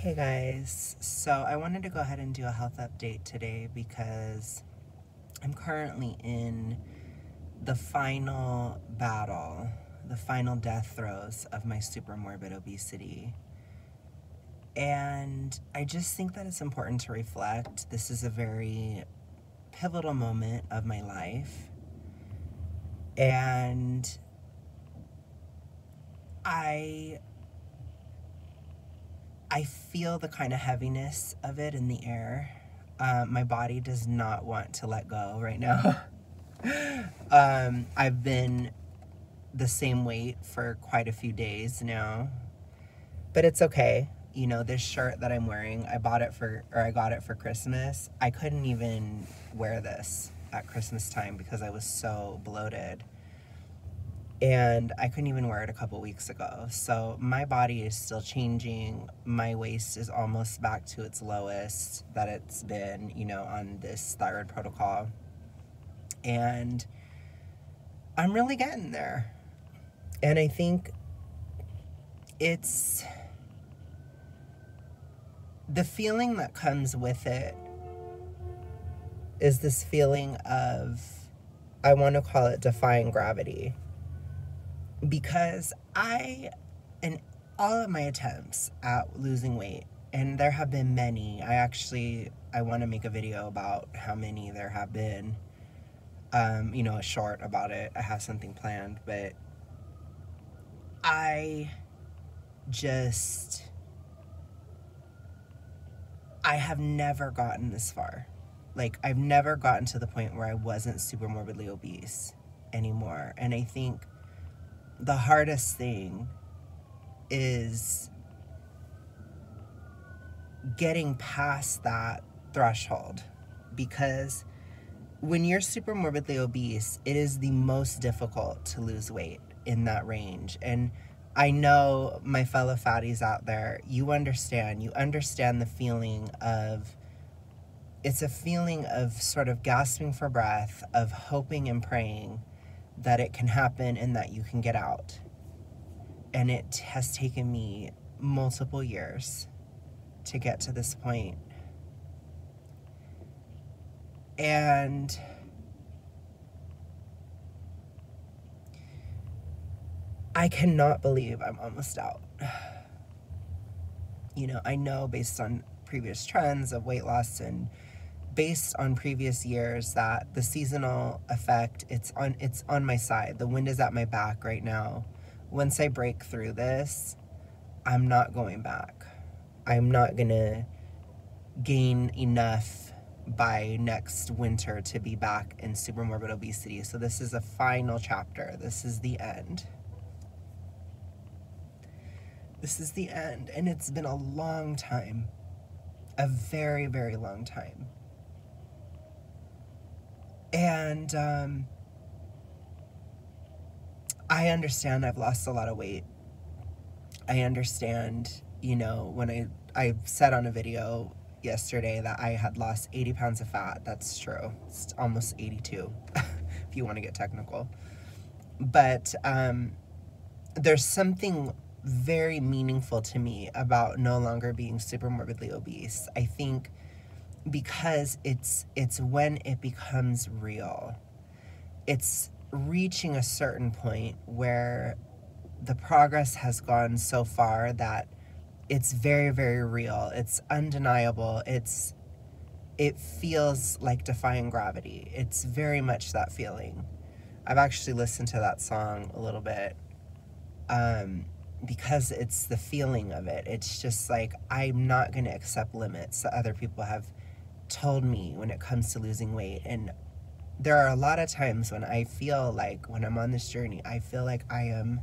Hey guys, so I wanted to go ahead and do a health update today because I'm currently in the final battle, the final death throes of my super morbid obesity. And I just think that it's important to reflect. This is a very pivotal moment of my life. And I feel the kind of heaviness of it in the air. My body does not want to let go right now. I've been the same weight for quite a few days now, but it's okay. You know, this shirt that I'm wearing, I got it for Christmas. I couldn't even wear this at Christmas time because I was so bloated. And I couldn't even wear it a couple weeks ago. So my body is still changing. My waist is almost back to its lowest that it's been, on this thyroid protocol. And I'm really getting there. And I think it's the feeling that comes with it is this feeling of, I want to call it defying gravity. Because in all of my attempts at losing weight, and there have been many, I want to make a video about how many there have been, a short about it. I have something planned, but I have never gotten this far. Like, I've never gotten to the point where I wasn't super morbidly obese anymore. And I think the hardest thing is getting past that threshold, because when you're super morbidly obese, it is the most difficult to lose weight in that range. And I know my fellow fatties out there, you understand the feeling of, it's a feeling of sort of gasping for breath, of hoping and praying that it can happen and that you can get out. And it has taken me multiple years to get to this point. And I cannot believe I'm almost out. I know based on previous trends of weight loss and based on previous years that the seasonal effect, it's on my side. The wind is at my back right now. Once I break through this, I'm not going back. I'm not gonna gain enough by next winter to be back in super morbid obesity. So this is a final chapter. This is the end. This is the end, and it's been a long time. A very, very long time. And I understand I've lost a lot of weight. I understand, when I said on a video yesterday that I had lost 80 pounds of fat. That's true. It's almost 82, if you want to get technical. But there's something very meaningful to me about no longer being super morbidly obese. I think because it's when it becomes real. It's reaching a certain point where the progress has gone so far that it's very, very real. It's undeniable. It feels like defying gravity. It's very much that feeling. I've actually listened to that song a little bit because it's the feeling of it. It's just like, I'm not going to accept limits that other people have told me when it comes to losing weight. And there are a lot of times when I feel like, when I'm on this journey, I feel like I am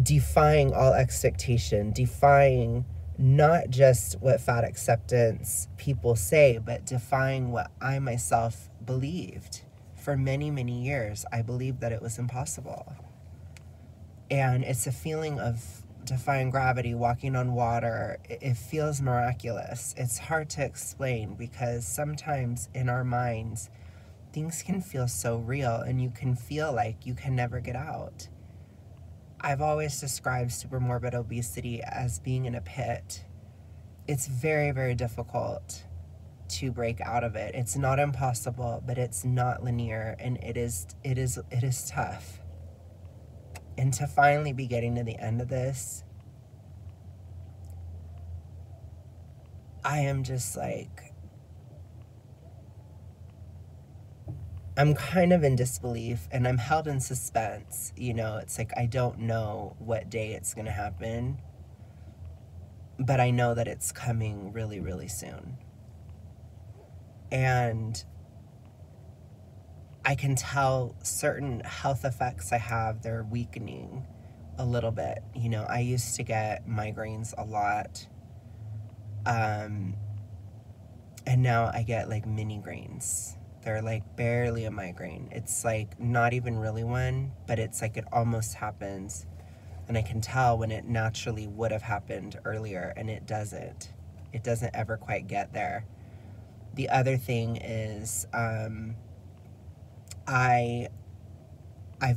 defying all expectation, defying not just what fat acceptance people say, but defying what I myself believed. For many, many years, I believed that it was impossible. And it's a feeling of defying gravity, walking on water. It feels miraculous. It's hard to explain because sometimes in our minds, things can feel so real and you can feel like you can never get out. I've always described super morbid obesity as being in a pit. it's very, very difficult to break out of it. It's not impossible, but it's not linear, and it is tough. And to finally be getting to the end of this, I am just like, I'm kind of in disbelief, and I'm held in suspense. You know, it's like I don't know what day it's going to happen, but I know that it's coming really, really soon. And I can tell certain health effects I have, they're weakening a little bit. You know, I used to get migraines a lot. And now I get like mini grains. They're like barely a migraine. It's like not even really one, but it's like it almost happens. And I can tell when it naturally would have happened earlier, and it doesn't. It doesn't ever quite get there. The other thing is I've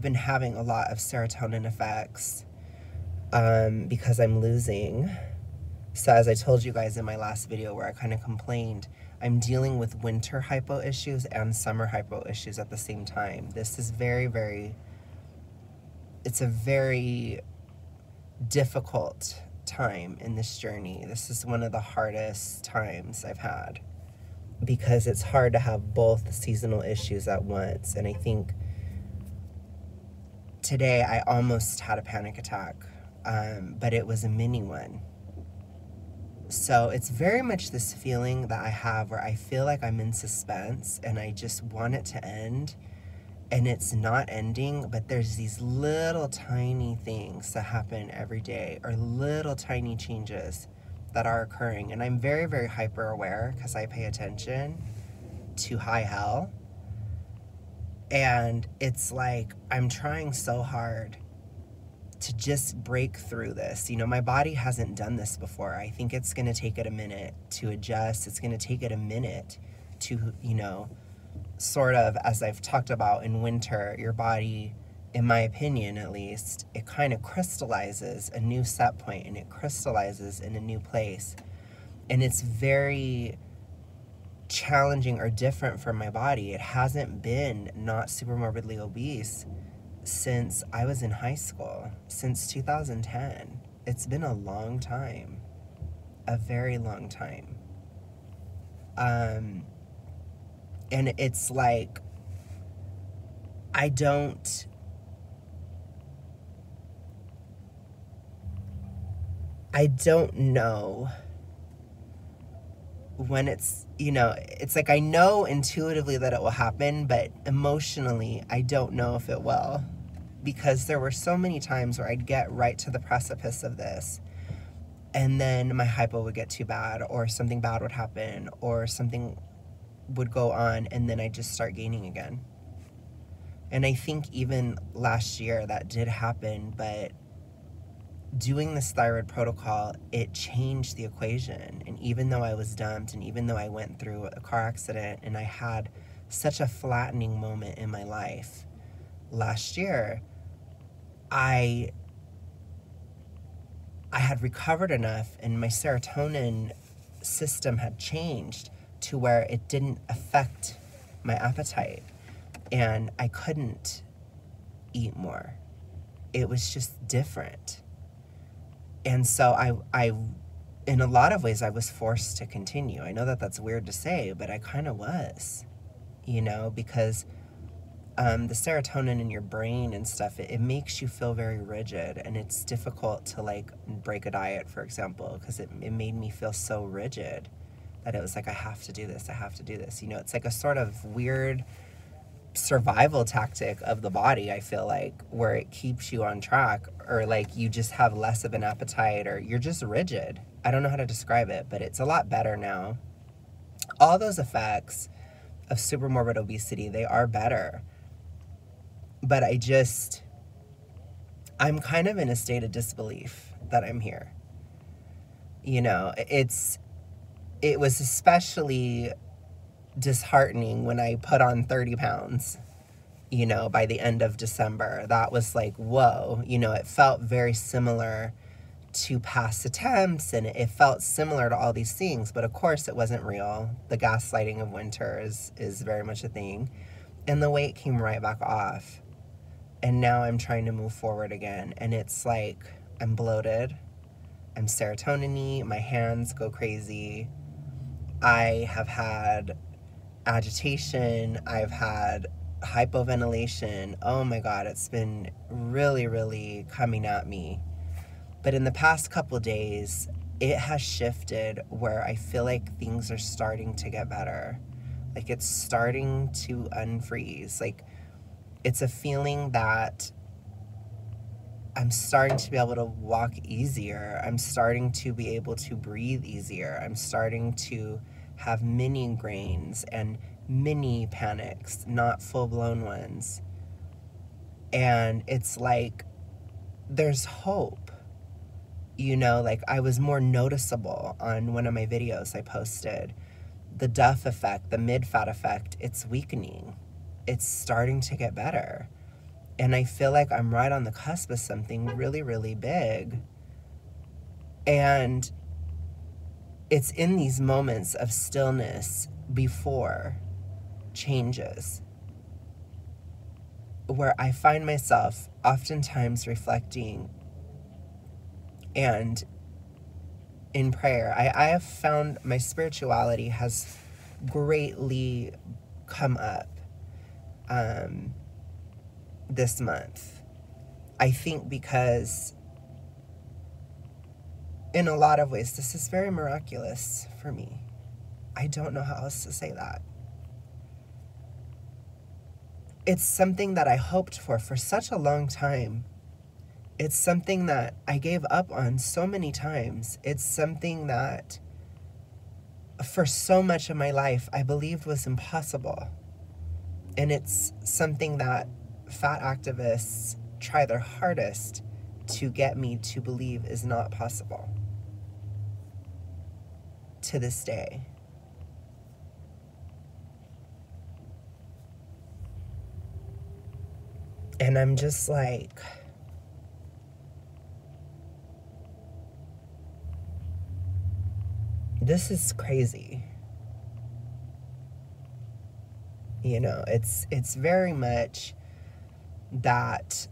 been having a lot of serotonin effects because I'm losing. So as I told you guys in my last video where I kind of complained, I'm dealing with winter hypo issues and summer hypo issues at the same time. This is it's a very difficult time in this journey. This is one of the hardest times I've had because it's hard to have both seasonal issues at once. And I think today I almost had a panic attack, but it was a mini one. So it's very much this feeling that I have where I feel like I'm in suspense and I just want it to end, and it's not ending, but there's these little tiny things that happen every day, or little tiny changes that are occurring. And I'm very, very hyper aware because I pay attention to high hell. And it's like I'm trying so hard to just break through this. You know, my body hasn't done this before. I think it's going to take it a minute to adjust. It's going to take it a minute to, you know, sort of, as I've talked about in winter, your body, in my opinion at least, it kind of crystallizes a new set point, and it crystallizes in a new place. And it's very challenging or different for my body. It hasn't been not super morbidly obese since I was in high school, since 2010. It's been a long time, a very long time. And it's like, I don't know when it's, you know, it's like I know intuitively that it will happen, but emotionally I don't know if it will, because there were so many times where I'd get right to the precipice of this, and then my hypo would get too bad, or something bad would happen, or something would go on, and then I'd just start gaining again. And I think even last year that did happen, but doing this thyroid protocol, it changed the equation. And even though I was dumped, and even though I went through a car accident, and I had such a flattening moment in my life last year, I had recovered enough, and my serotonin system had changed to where it didn't affect my appetite, and I couldn't eat more. It was just different. And so I in a lot of ways, I was forced to continue. I know that that's weird to say, but I kind of was, you know, because the serotonin in your brain and stuff, it makes you feel very rigid, and it's difficult to like break a diet, for example, because it made me feel so rigid that it was like, I have to do this, I have to do this. You know, it's like a sort of weird survival tactic of the body, I feel like, where it keeps you on track, or like you just have less of an appetite, or you're just rigid. I don't know how to describe it, but it's a lot better now. All those effects of super morbid obesity, they are better. But I'm kind of in a state of disbelief that I'm here. You know, it was especially disheartening when I put on 30 pounds, you know, by the end of December. That was like, whoa, you know, it felt very similar to past attempts, and it felt similar to all these things, but of course it wasn't real. The gaslighting of winter is very much a thing. And the weight came right back off. And now I'm trying to move forward again. And it's like I'm bloated. I'm serotonin-y. My hands go crazy. I have had agitation. I've had hypoventilation. Oh my God, it's been really, really coming at me. But in the past couple days, it has shifted where I feel like things are starting to get better. Like it's starting to unfreeze. Like it's a feeling that I'm starting to be able to walk easier. I'm starting to be able to breathe easier. I'm starting to have mini grains and mini panics, not full-blown ones. And it's like there's hope. You know, like I was more noticeable on one of my videos I posted. The Duff effect, the Midfat effect, it's weakening. It's starting to get better. And I feel like I'm right on the cusp of something really, really big. And it's in these moments of stillness before changes where I find myself oftentimes reflecting and in prayer. I have found my spirituality has greatly come up this month. I think because in a lot of ways, this is very miraculous for me. I don't know how else to say that. It's something that I hoped for such a long time. It's something that I gave up on so many times. It's something that for so much of my life I believed was impossible. And it's something that fat activists try their hardest to get me to believe is not possible to this day. And I'm just like, this is crazy. You know, it's very much that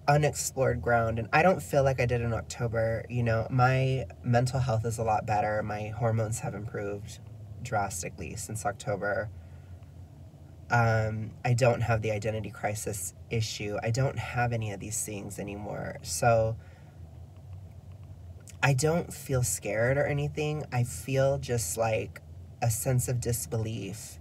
unexplored ground. And I don't feel like I did in October. You know, my mental health is a lot better. My hormones have improved drastically since October. I don't have the identity crisis issue. I don't have any of these things anymore. So I don't feel scared or anything. I feel just like a sense of disbelief.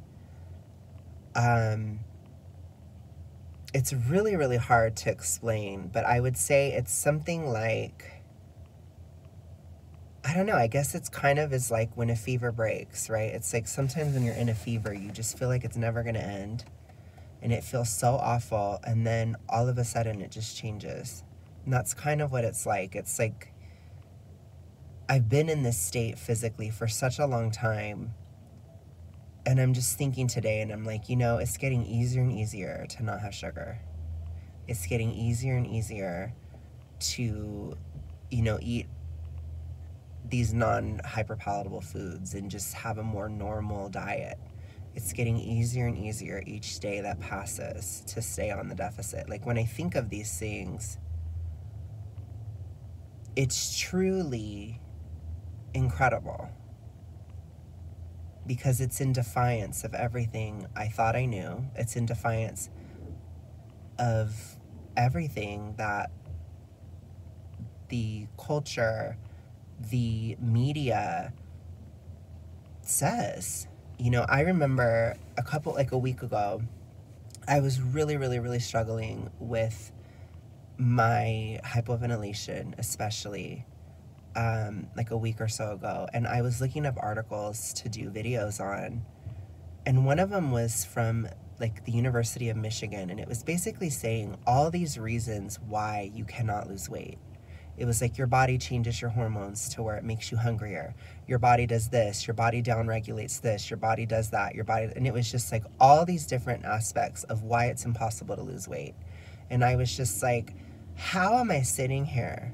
It's really, really hard to explain, but I would say it's something like, I don't know, I guess it's kind of is like when a fever breaks, right? It's like sometimes when you're in a fever, you just feel like it's never going to end, and it feels so awful, and then all of a sudden it just changes. And that's kind of what it's like. It's like I've been in this state physically for such a long time, and I'm just thinking today, and I'm like, you know, it's getting easier and easier to not have sugar. It's getting easier and easier to, you know, eat these non-hyperpalatable foods and just have a more normal diet. It's getting easier and easier each day that passes to stay on the deficit. Like when I think of these things, it's truly incredible because it's in defiance of everything I thought I knew. It's in defiance of everything that the culture, the media says. You know, I remember a week ago, I was really, really, really struggling with my hypoventilation, especially like a week or so ago. And I was looking up articles to do videos on. And one of them was from like the University of Michigan. And it was basically saying all these reasons why you cannot lose weight. It was like your body changes your hormones to where it makes you hungrier. Your body does this. Your body downregulates this. Your body does that. And it was just like all these different aspects of why it's impossible to lose weight. And I was just like, how am I sitting here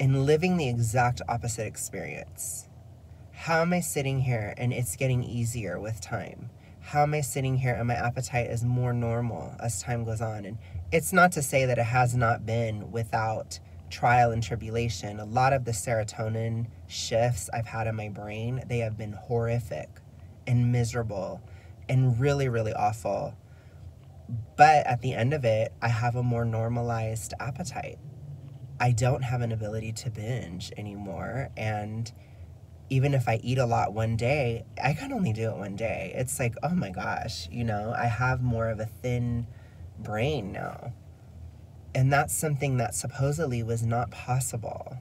and living the exact opposite experience. How am I sitting here and it's getting easier with time? How am I sitting here and my appetite is more normal as time goes on? And it's not to say that it has not been without trial and tribulation. A lot of the serotonin shifts I've had in my brain, they have been horrific and miserable and really, really awful. But at the end of it, I have a more normalized appetite. I don't have an ability to binge anymore. And even if I eat a lot one day, I can only do it one day. It's like, oh my gosh, you know, I have more of a thin brain now. And that's something that supposedly was not possible.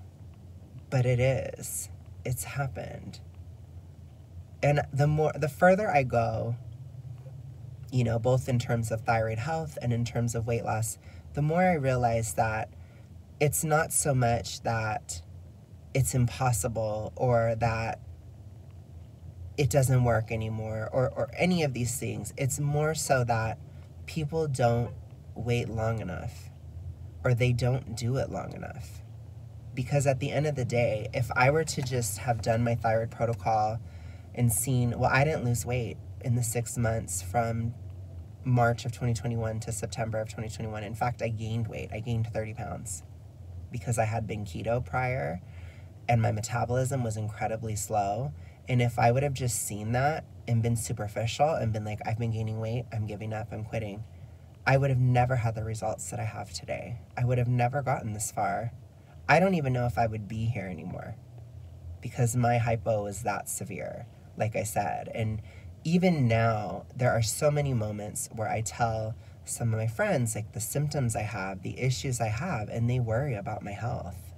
But it is. It's happened. And the further I go, you know, both in terms of thyroid health and in terms of weight loss, the more I realize that it's not so much that it's impossible or that it doesn't work anymore or any of these things. It's more so that people don't wait long enough or they don't do it long enough. Because at the end of the day, if I were to just have done my thyroid protocol and seen, well, I didn't lose weight in the 6 months from March of 2021 to September of 2021. In fact, I gained weight. I gained 30 pounds because I had been keto prior and my metabolism was incredibly slow. And if I would have just seen that and been superficial and been like, I've been gaining weight, I'm giving up, I'm quitting, I would have never had the results that I have today. I would have never gotten this far. I don't even know if I would be here anymore because my hypo is that severe, like I said. And even now, there are so many moments where I tell some of my friends, like, the symptoms I have, the issues I have, and they worry about my health.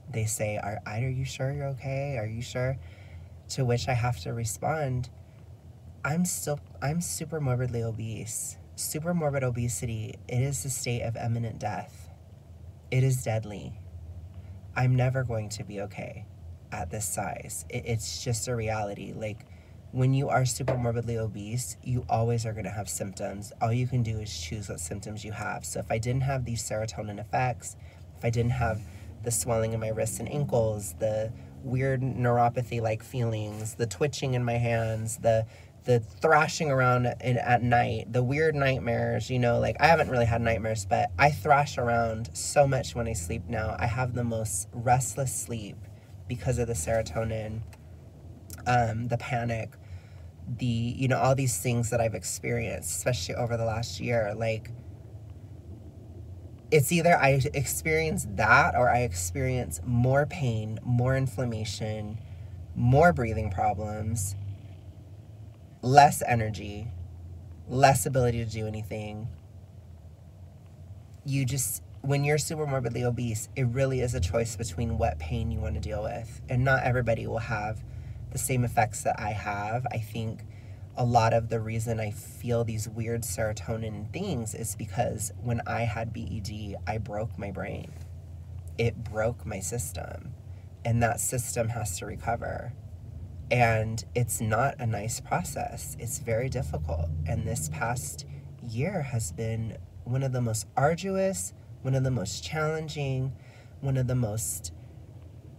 They say, are you sure you're okay? Are you sure? To which I have to respond, I'm super morbidly obese. Super morbid obesity, it is a state of imminent death. It is deadly. I'm never going to be okay at this size. It's just a reality. Like, when you are super morbidly obese, you always are going to have symptoms. All you can do is choose what symptoms you have. So if I didn't have these serotonin effects, if I didn't have the swelling in my wrists and ankles, the weird neuropathy-like feelings, the twitching in my hands, the thrashing around at night, the weird nightmares, you know, like, I haven't really had nightmares, but I thrash around so much when I sleep now. I have the most restless sleep because of the serotonin, the panic, you know, all these things that I've experienced, especially over the last year. Like, it's either I experience that or I experience more pain, more inflammation, more breathing problems, less energy, less ability to do anything. When you're super morbidly obese, it really is a choice between what pain you want to deal with. And not everybody will have the same effects that I have. I think a lot of the reason I feel these weird serotonin things is because when I had BED, I broke my brain. It broke my system. And that system has to recover. And it's not a nice process. It's very difficult. And this past year has been one of the most arduous, one of the most challenging, one of the most,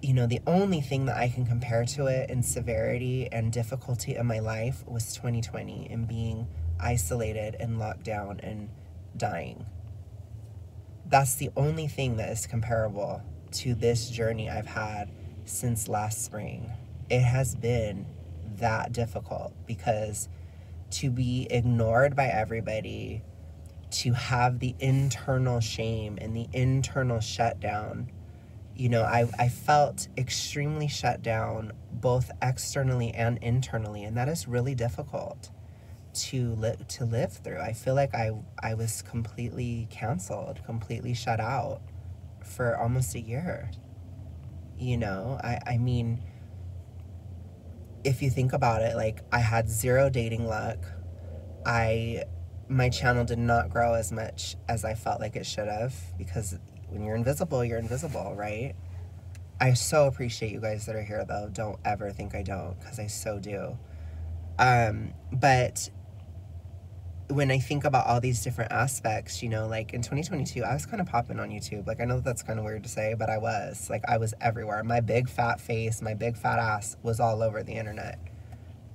you know, the only thing that I can compare to it in severity and difficulty in my life was 2020 and being isolated and locked down and dying. That's the only thing that is comparable to this journey I've had since last spring. It has been that difficult because to be ignored by everybody, to have the internal shame and the internal shutdown. You know, I felt extremely shut down both externally and internally, and that is really difficult to live through. I feel like I was completely canceled, completely shut out for almost a year. You know, I mean, if you think about it, like, I had zero dating luck. My channel did not grow as much as I felt like it should have, because when you're invisible, right? I so appreciate you guys that are here, though. Don't ever think I don't, because I so do. But when I think about all these different aspects, you know, like in 2022, I was kind of popping on YouTube. Like, I know that's kind of weird to say, but I was. Like, I was everywhere. My big fat face, my big fat ass was all over the internet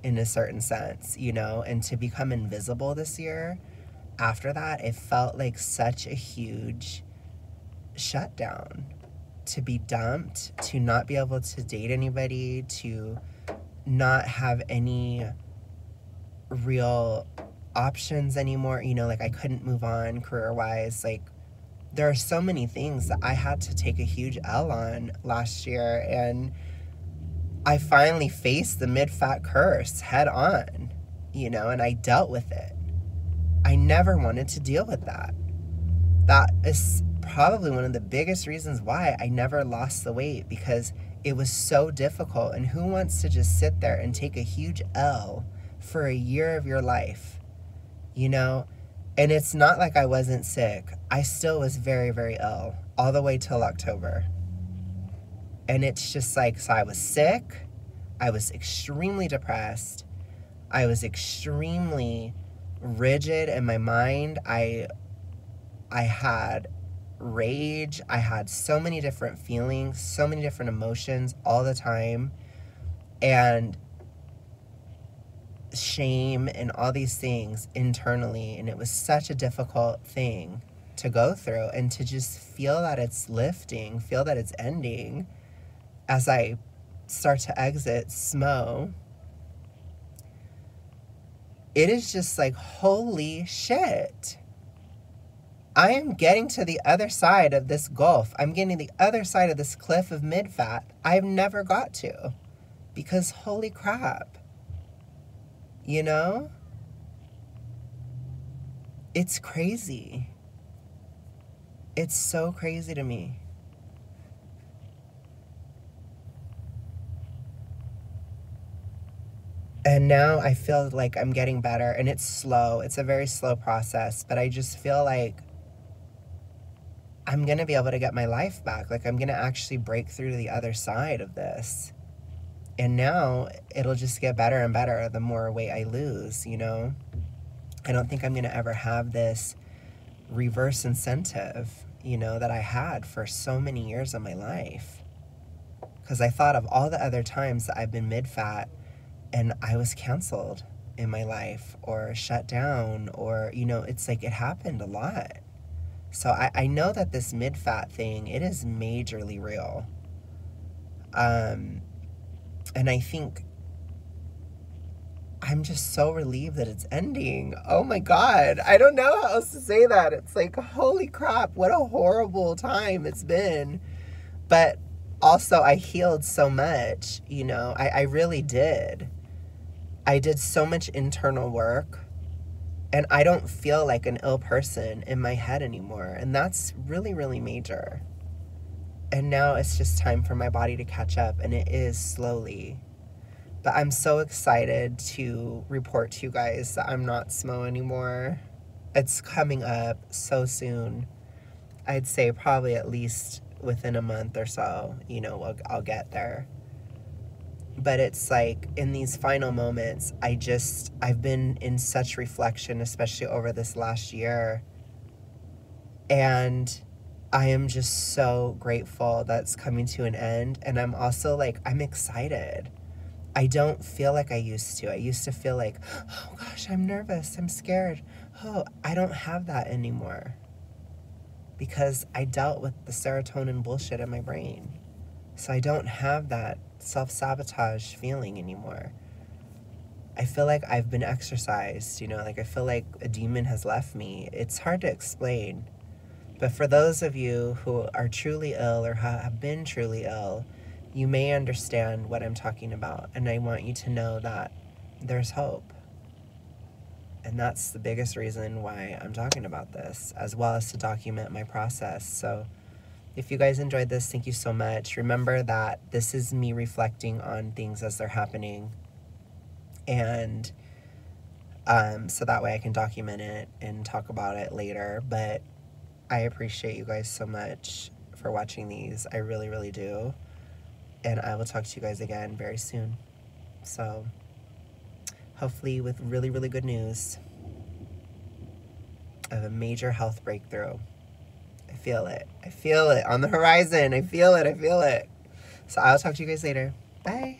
in a certain sense, you know? And to become invisible this year, after that, it felt like such a huge shutdown. To be dumped, to not be able to date anybody, to not have any real options anymore, you know, like I couldn't move on career-wise. Like, there are so many things that I had to take a huge L on last year, and I finally faced the mid-fat curse head on, you know, and I dealt with it. I never wanted to deal with that. That is probably one of the biggest reasons why I never lost the weight, because it was so difficult. And who wants to just sit there and take a huge L for a year of your life, you know? And it's not like I wasn't sick. I still was very, very ill all the way till October. And it's just like, so I was sick, I was extremely depressed, I was extremely rigid in my mind. I had rage, I had so many different feelings, so many different emotions all the time, and shame and all these things internally. And it was such a difficult thing to go through, and to just feel that it's lifting, feel that it's ending as I start to exit SMO. It is just like, holy shit. I am getting to the other side of this gulf. I'm getting the other side of this cliff of mid-fat I've never got to. Because holy crap. You know? It's crazy. It's so crazy to me. And now I feel like I'm getting better, and it's slow. It's a very slow process, but I just feel like I'm going to be able to get my life back. Like, I'm going to actually break through to the other side of this. And now it'll just get better and better the more weight I lose, you know? I don't think I'm going to ever have this reverse incentive, you know, that I had for so many years of my life. Because I thought of all the other times that I've been mid-fat and I was canceled in my life or shut down, or, you know, it's like it happened a lot. So I know that this mid-fat thing, it is majorly real. And I think I'm just so relieved that it's ending. Oh my God. I don't know how else to say that. It's like, holy crap, what a horrible time it's been. But also I healed so much, you know, I really did. I did so much internal work, and I don't feel like an ill person in my head anymore. And that's really, really major. And now it's just time for my body to catch up, and it is slowly. But I'm so excited to report to you guys that I'm not SMO anymore. It's coming up so soon. I'd say probably at least within a month or so, you know, I'll get there. But it's like, in these final moments, I've been in such reflection, especially over this last year. And I am just so grateful that's coming to an end. And I'm also like, I'm excited. I don't feel like I used to. I used to feel like, oh gosh, I'm nervous, I'm scared. Oh, I don't have that anymore. Because I dealt with the serotonin bullshit in my brain. So I don't have that self-sabotage feeling anymore. I feel like I've been exercised, you know, like I feel like a demon has left me. It's hard to explain. But for those of you who are truly ill or have been truly ill, you may understand what I'm talking about. And I want you to know that there's hope. And that's the biggest reason why I'm talking about this, as well as to document my process. So if you guys enjoyed this, thank you so much. Remember that this is me reflecting on things as they're happening. And so that way I can document it and talk about it later. But I appreciate you guys so much for watching these. I really, really do. And I will talk to you guys again very soon. So hopefully with really, really good news. I have a major health breakthrough. I feel it. I feel it on the horizon. I feel it. I feel it. So I'll talk to you guys later. Bye.